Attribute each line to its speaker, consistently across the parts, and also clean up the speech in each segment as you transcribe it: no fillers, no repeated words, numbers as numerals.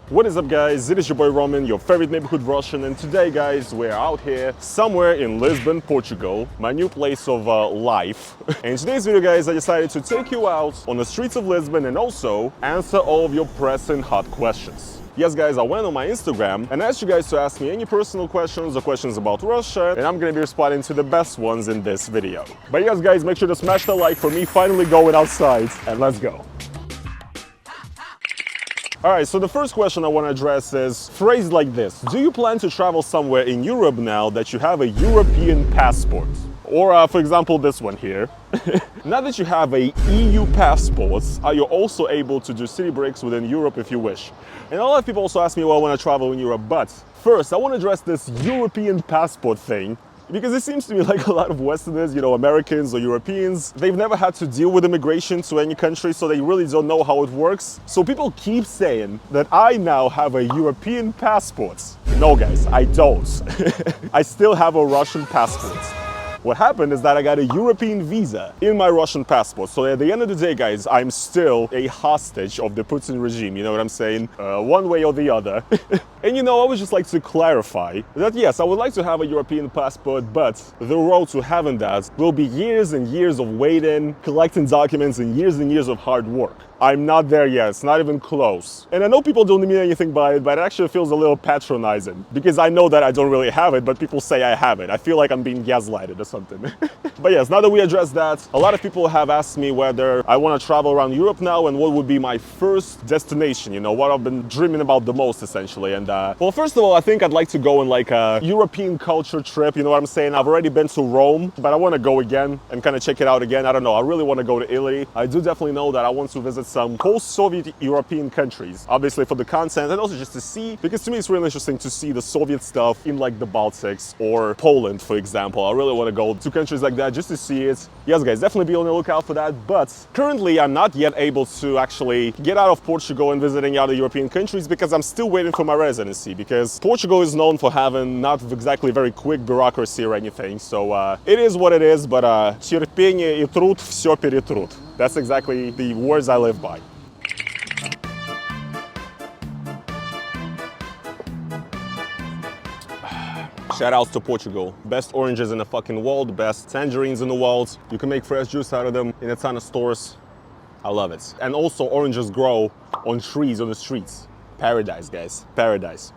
Speaker 1: What is up, guys? It is your boy Roman, your favorite neighborhood Russian, and today, guys, we're out here somewhere in Lisbon, Portugal, my new place of life. And in today's video, guys, I decided to take you out on the streets of Lisbon and also answer all of your pressing hot questions. Yes, guys, I went on my Instagram and asked you guys to ask me any personal questions or questions about Russia, and I'm gonna be responding to the best ones in this video. But yes, guys, make sure to smash the like for me finally going outside, and let's go. Alright, so the first question I want to address is phrased like this. Do you plan to travel somewhere in Europe now that you have a European passport? Or, for example, this one here. Now that you have a EU passport, are you also able to do city breaks within Europe if you wish? And a lot of people also ask me, well, when I travel in Europe, but first I want to address this European passport thing. Because it seems to me like a lot of Westerners, you know, Americans or Europeans, they've never had to deal with immigration to any country, so they really don't know how it works. So people keep saying that I now have a European passport. No, guys, I don't. I still have a Russian passport. What happened is that I got a European visa in my Russian passport. So at the end of the day, guys, I'm still a hostage of the Putin regime. You know what I'm saying? One way or the other. And you know, I would just like to clarify that yes, I would like to have a European passport, but the road to having that will be years and years of waiting, collecting documents, and years of hard work. I'm not there yet, it's not even close. And I know people don't mean anything by it, but it actually feels a little patronizing. Because I know that I don't really have it, but people say I have it. I feel like I'm being gaslighted or something. But yes, now that we address that, a lot of people have asked me whether I want to travel around Europe now and what would be my first destination, you know, what I've been dreaming about the most, essentially. And well, first of all, I think I'd like to go on like a European culture trip, you know what I'm saying? I've already been to Rome, but I want to go again and kind of check it out again. I don't know, I really want to go to Italy. I do definitely know that I want to visit some post-Soviet European countries, obviously for the content and also just to see, because to me it's really interesting to see the Soviet stuff in like the Baltics or Poland, for example. I really want to go to countries like that just to see it. Yes, guys, definitely be on the lookout for that, but currently I'm not yet able to actually get out of Portugal and visiting other European countries because I'm still waiting for my residency, because Portugal is known for having not exactly very quick bureaucracy or anything, so it is what it is, but терпение и труд все перетрут. That's exactly the words I live by. Shout outs to Portugal. Best oranges in the fucking world, best tangerines in the world. You can make fresh juice out of them in a ton of stores. I love it. And also oranges grow on trees on the streets. Paradise, guys, paradise.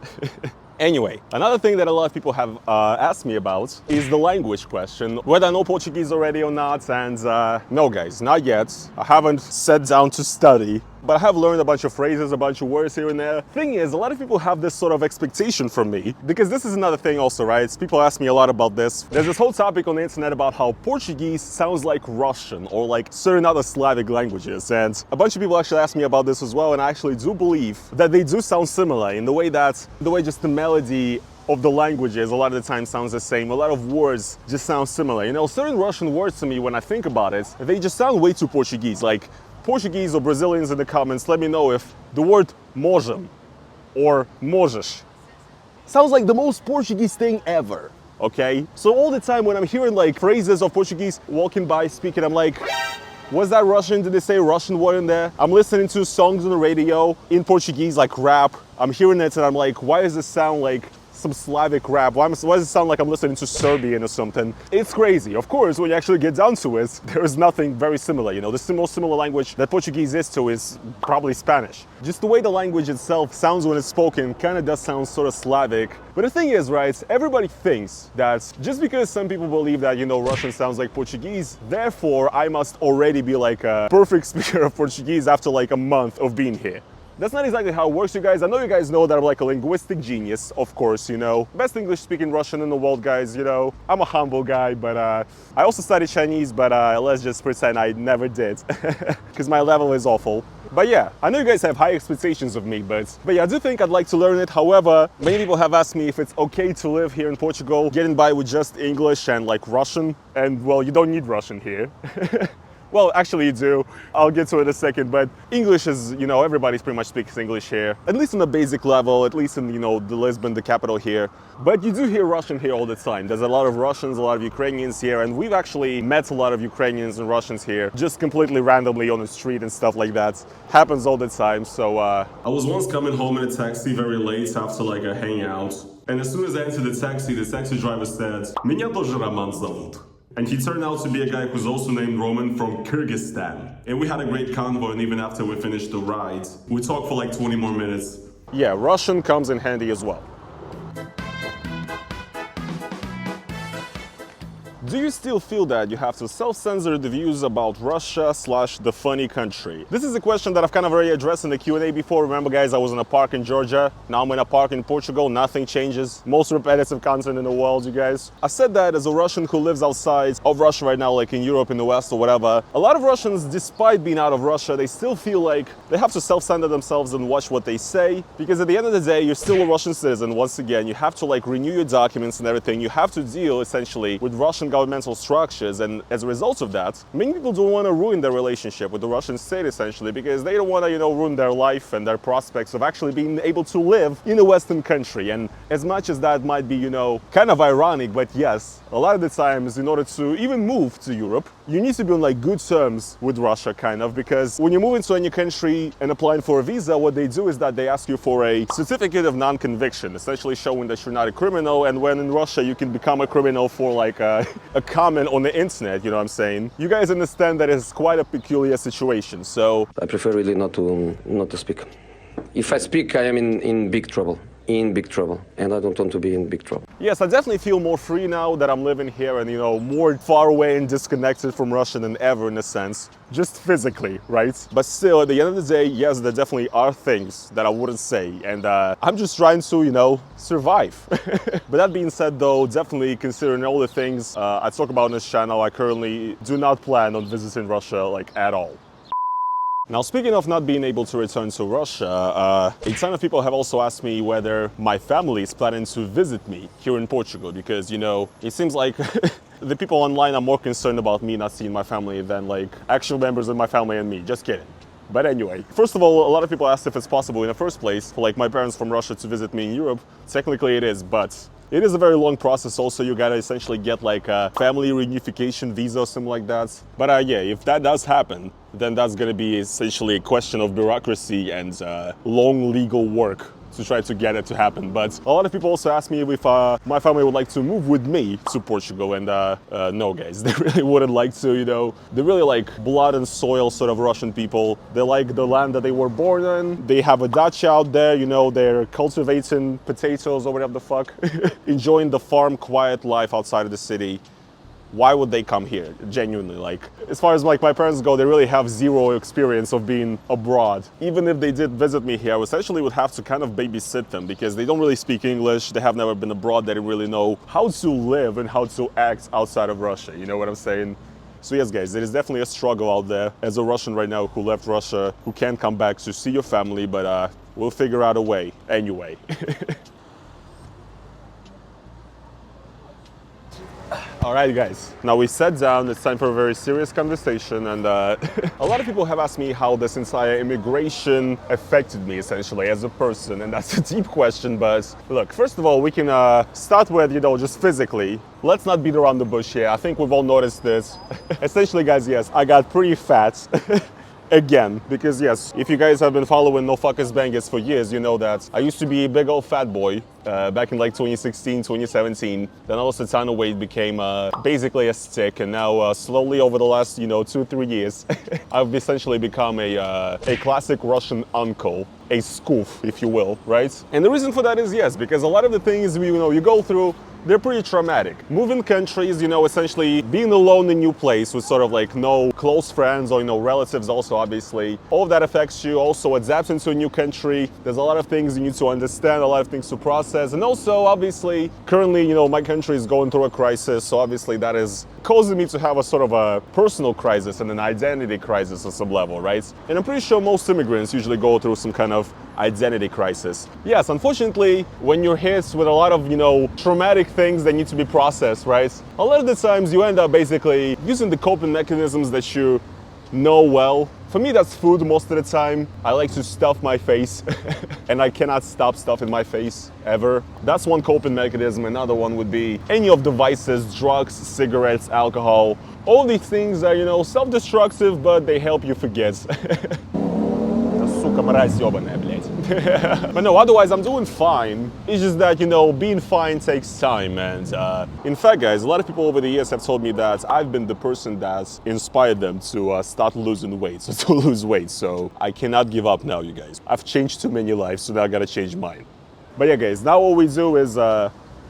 Speaker 1: Anyway, another thing that a lot of people have asked me about is the language question, whether I know Portuguese already or not, and no, guys, not yet. I haven't sat down to study, but I have learned a bunch of phrases, a bunch of words here and there. Thing is, a lot of people have this sort of expectation from me, because this is another thing also, right? People ask me a lot about this. There's this whole topic on the internet about how Portuguese sounds like Russian or like certain other Slavic languages, and a bunch of people actually ask me about this as well, and I actually do believe that they do sound similar in the way just the melody of the languages a lot of the time sounds the same. A lot of words just sound similar. You know, certain Russian words to me, when I think about it, they just sound way too Portuguese. Like Portuguese or Brazilians in the comments, let me know if the word можем or możesz sounds like the most Portuguese thing ever. Okay? So all the time when I'm hearing like phrases of Portuguese walking by, speaking, I'm like, was that Russian? Did they say a Russian word in there? I'm listening to songs on the radio in Portuguese, like rap. I'm hearing it and I'm like, why does it sound like some Slavic rap? Why does it sound like I'm listening to Serbian or something? It's crazy. Of course, when you actually get down to it, there is nothing very similar. You know, the most similar language that Portuguese is to is probably Spanish. Just the way the language itself sounds when it's spoken kind of does sound sort of Slavic. But the thing is, right, everybody thinks that just because some people believe that, you know, Russian sounds like Portuguese, therefore I must already be like a perfect speaker of Portuguese after like a month of being here. That's not exactly how it works, you guys. I know you guys know that I'm like a linguistic genius, of course, you know. Best English-speaking Russian in the world, guys, you know. I'm a humble guy, but I also studied Chinese, but let's just pretend I never did, because my level is awful. But yeah, I know you guys have high expectations of me, but yeah, I do think I'd like to learn it. However, many people have asked me if it's okay to live here in Portugal, getting by with just English and like Russian. And well, you don't need Russian here. Well, actually you do. I'll get to it in a second, but English is, you know, everybody's pretty much speaks English here. At least on a basic level, at least in, you know, the Lisbon, the capital here. But you do hear Russian here all the time. There's a lot of Russians, a lot of Ukrainians here, and we've actually met a lot of Ukrainians and Russians here, just completely randomly on the street and stuff like that. Happens all the time, so I was once coming home in a taxi very late after like a hangout. And as soon as I entered the taxi driver said, "Меня тоже Роман зовут." And he turned out to be a guy who's also named Roman from Kyrgyzstan. And we had a great convo, and even after we finished the ride, we talked for like 20 more minutes. Yeah, Russian comes in handy as well. Do you still feel that you have to self-censor the views about Russia / the funny country? This is a question that I've kind of already addressed in the Q&A before. Remember guys, I was in a park in Georgia. Now I'm in a park in Portugal. Nothing changes. Most repetitive content in the world, you guys. I said that as a Russian who lives outside of Russia right now, like in Europe, in the West or whatever. A lot of Russians, despite being out of Russia, they still feel like they have to self-censor themselves and watch what they say. Because at the end of the day, you're still a Russian citizen. Once again, you have to like renew your documents and everything. You have to deal essentially with Russian governmental structures, and as a result of that, many people don't want to ruin their relationship with the Russian state essentially, because they don't want to, you know, ruin their life and their prospects of actually being able to live in a Western country. And as much as that might be, you know, kind of ironic, but yes, a lot of the times in order to even move to Europe, you need to be on like good terms with Russia kind of, because when you move into a new country and applying for a visa, what they do is that they ask you for a certificate of non-conviction, essentially showing that you're not a criminal. And when in Russia you can become a criminal for like a comment on the internet, you know what I'm saying? You guys understand that it's quite a peculiar situation, so
Speaker 2: I prefer really not to speak. If I speak, I am in big trouble. In big trouble, and I don't want to be in big trouble.
Speaker 1: Yes, I definitely feel more free now that I'm living here and, you know, more far away and disconnected from Russia than ever in a sense, just physically, right? But still, at the end of the day, yes, there definitely are things that I wouldn't say, and I'm just trying to, you know, survive. But that being said though, definitely considering all the things I talk about on this channel, I currently do not plan on visiting Russia like at all. Now, speaking of not being able to return to Russia, a ton of people have also asked me whether my family is planning to visit me here in Portugal, because, you know, it seems like the people online are more concerned about me not seeing my family than like actual members of my family and me. Just kidding. But anyway, first of all, a lot of people asked if it's possible in the first place for like my parents from Russia to visit me in Europe. Technically it is, but it is a very long process. Also, you gotta essentially get like a family reunification visa or something like that. But yeah, if that does happen, then that's gonna be essentially a question of bureaucracy and long legal work to try to get it to happen. But a lot of people also ask me if my family would like to move with me to Portugal, and no guys, they really wouldn't like to, you know. They're really like blood and soil sort of Russian people. They like the land that they were born in. They have a dacha out there, you know, they're cultivating potatoes or whatever the fuck, enjoying the farm quiet life outside of the city. Why would they come here? Genuinely, like, as far as like my parents go, they really have zero experience of being abroad. Even if they did visit me here, I essentially would have to kind of babysit them, because they don't really speak English, they have never been abroad, they don't really know how to live and how to act outside of Russia, you know what I'm saying? So yes guys, there is definitely a struggle out there as a Russian right now who left Russia, who can't come back to see your family, but we'll figure out a way anyway. All right, guys, now we sat down, it's time for a very serious conversation, and a lot of people have asked me how this entire immigration affected me, essentially, as a person, and that's a deep question, but look, first of all, we can start with, you know, just physically. Let's not beat around the bush here. I think we've all noticed this. Essentially, guys, yes, I got pretty fat. Again, because yes, if you guys have been following No Fuckers Bangers for years, you know that I used to be a big old fat boy back in like 2016, 2017. Then all of a sudden weight became basically a stick, and now slowly over the last, you know, 2-3 years, I've essentially become a classic Russian uncle, a skoof, if you will, right? And the reason for that is yes, because a lot of the things you go through, they're pretty traumatic. Moving countries, you know, essentially being alone in a new place with sort of like no close friends or, you know, relatives also, obviously. All of that affects you. Also adapting to a new country, there's a lot of things you need to understand, a lot of things to process. And also, obviously, currently, you know, my country is going through a crisis. So obviously that is causing me to have a sort of a personal crisis and an identity crisis at some level, right? And I'm pretty sure most immigrants usually go through some kind of identity crisis. Yes, unfortunately, when you're hit with a lot of, you know, traumatic things that need to be processed, right? A lot of the times you end up basically using the coping mechanisms that you know well. For me, that's food most of the time. I like to stuff my face and I cannot stop stuffing my face ever. That's one coping mechanism. Another one would be any of the vices, drugs, cigarettes, alcohol. All these things are, you know, self-destructive, but they help you forget. Сука, мразь ёбаная, блядь. But no, otherwise I'm doing fine. It's just that, you know, being fine takes time. And in fact, guys, a lot of people over the years have told me that I've been the person that's inspired them to start losing weight, so to lose weight. So I cannot give up now, you guys. I've changed too many lives, so now I gotta change mine. But yeah, guys, now what we do is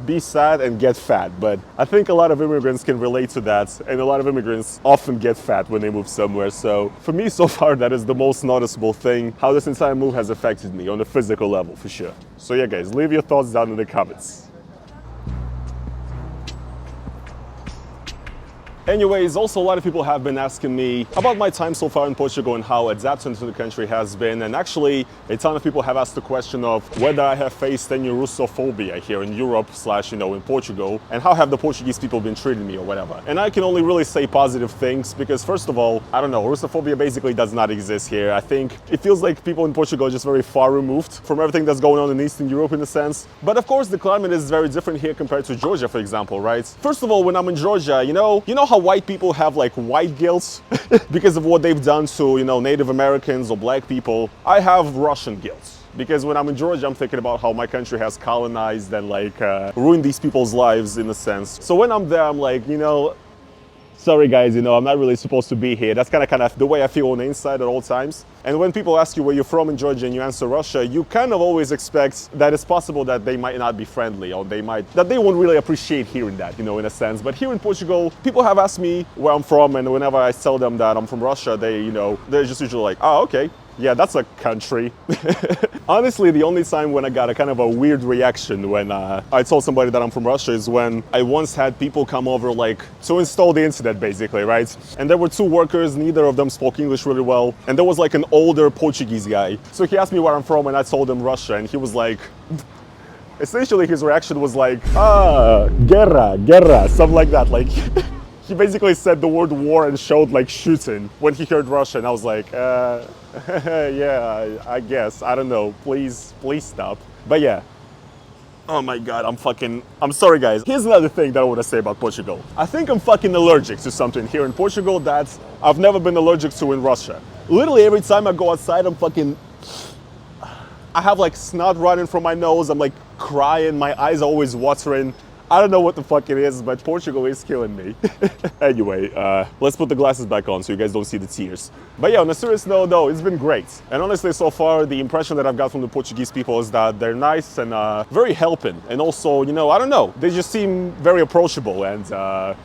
Speaker 1: be sad and get fat. But I think a lot of immigrants can relate to that, and a lot of immigrants often get fat when they move somewhere. So for me, so far, that is the most noticeable thing, how this entire move has affected me on a physical level, for sure. So yeah, guys, leave your thoughts down in the comments. Anyways, also a lot of people have been asking me about my time so far in Portugal and how adapting to the country has been. And actually, a ton of people have asked the question of whether I have faced any Russophobia here in Europe / you know, in Portugal, and how have the Portuguese people been treating me or whatever. And I can only really say positive things because, first of all, I don't know, Russophobia basically does not exist here. I think it feels like people in Portugal are just very far removed from everything that's going on in Eastern Europe in a sense. But of course, the climate is very different here compared to Georgia, for example, right? First of all, when I'm in Georgia, you know how white people have like white guilt because of what they've done to, you know, Native Americans or black people. I have Russian guilt because when I'm in Georgia, I'm thinking about how my country has colonized and like ruined these people's lives in a sense. So when I'm there, I'm like, you know, sorry guys, you know, I'm not really supposed to be here. That's kind of the way I feel on the inside at all times. And when people ask you where you're from in Georgia and you answer Russia, you kind of always expect that it's possible that they might not be friendly or that they won't really appreciate hearing that, you know, in a sense. But here in Portugal, people have asked me where I'm from, and whenever I tell them that I'm from Russia, they're just usually like, oh, okay. Yeah, that's a country. Honestly, the only time when I got a kind of a weird reaction when I told somebody that I'm from Russia is when I once had people come over like to install the internet basically, right? And there were two workers, neither of them spoke English really well. And there was like an older Portuguese guy. So he asked me where I'm from and I told him Russia, and he was like, essentially his reaction was like, guerra, something like that. Like, he basically said the word war and showed like shooting when he heard Russia, and I was like, yeah, I guess, I don't know, please stop. But yeah, oh my god, I'm sorry guys. Here's another thing that I want to say about Portugal. I think I'm fucking allergic to something here in Portugal that I've never been allergic to in Russia. Literally every time I go outside, I have like snot running from my nose, I'm like crying, my eyes are always watering. I don't know what the fuck it is, but Portugal is killing me. Anyway, let's put the glasses back on so you guys don't see the tears. But yeah, on a serious note, no, it's been great. And honestly, so far, the impression that I've got from the Portuguese people is that they're nice and very helping. And also, you know, I don't know, they just seem very approachable, and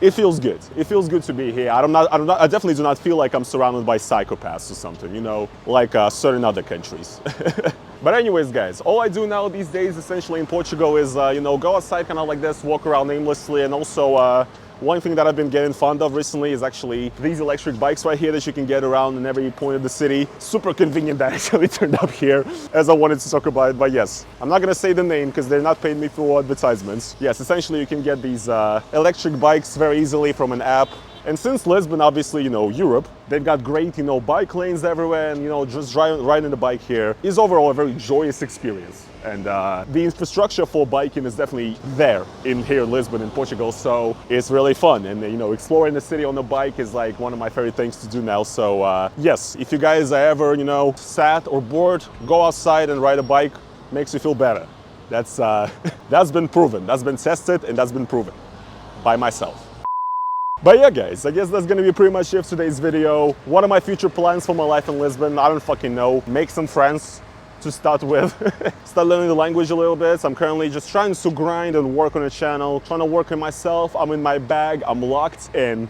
Speaker 1: it feels good. It feels good to be here. I definitely do not feel like I'm surrounded by psychopaths or something, you know, like certain other countries. But anyways, guys, all I do now these days essentially in Portugal is, you know, go outside kind of like this, walk around aimlessly, and also one thing that I've been getting fond of recently is actually these electric bikes right here that you can get around in every point of the city. Super convenient that I actually turned up here as I wanted to talk about it. But yes, I'm not going to say the name because they're not paying me for advertisements. Yes, essentially you can get these electric bikes very easily from an app. And since Lisbon, obviously, you know, Europe, they've got great, you know, bike lanes everywhere, and, you know, just riding the bike here is overall a very joyous experience. And the infrastructure for biking is definitely there here in Lisbon in Portugal, so it's really fun. And, you know, exploring the city on a bike is like one of my favorite things to do now. So yes, if you guys are ever, you know, sad or bored, go outside and ride a bike. Makes you feel better. That's been proven, that's been tested, and that's been proven by myself. But yeah, guys, I guess that's gonna be pretty much it for today's video. What are my future plans for my life in Lisbon? I don't fucking know. Make some friends to start with. Start learning the language a little bit. I'm currently just trying to grind and work on a channel, trying to work on myself. I'm in my bag, I'm locked in.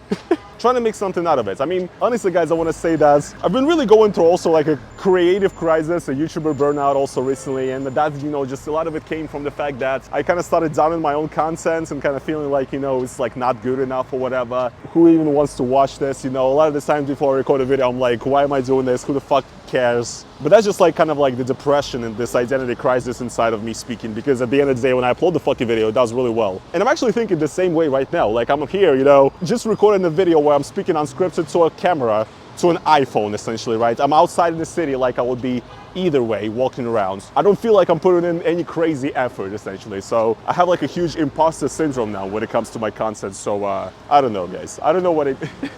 Speaker 1: Trying to make something out of it. I mean, honestly, guys, I want to say that I've been really going through also like a creative crisis, a YouTuber burnout also recently, and that, you know, just a lot of it came from the fact that I kind of started downing my own content and kind of feeling like, you know, it's like not good enough or whatever. Who even wants to watch this? You know, a lot of the times before I record a video, I'm like, why am I doing this? Who the fuck cares? But that's just like kind of like the depression and this identity crisis inside of me speaking, because at the end of the day, when I upload the fucking video, it does really well. And I'm actually thinking the same way right now. Like, I'm here, you know, just recording a video where I'm speaking unscripted to a camera to an iPhone, essentially, right? I'm outside in the city like I would be either way, walking around. I don't feel like I'm putting in any crazy effort, essentially. So I have like a huge imposter syndrome now when it comes to my content. So I don't know, guys. I don't know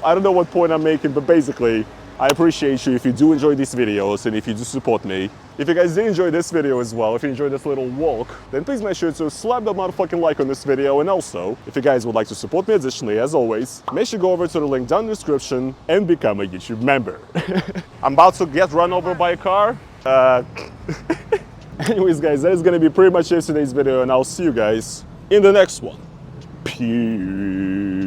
Speaker 1: I don't know what point I'm making, but basically, I appreciate you if you do enjoy these videos and if you do support me. If you guys did enjoy this video as well, if you enjoyed this little walk, then please make sure to slap that motherfucking like on this video. And also, if you guys would like to support me additionally, as always, make sure to go over to the link down in the description and become a YouTube member. I'm about to get run over by a car. Anyways, guys, that is going to be pretty much it for today's video, and I'll see you guys in the next one. Peace.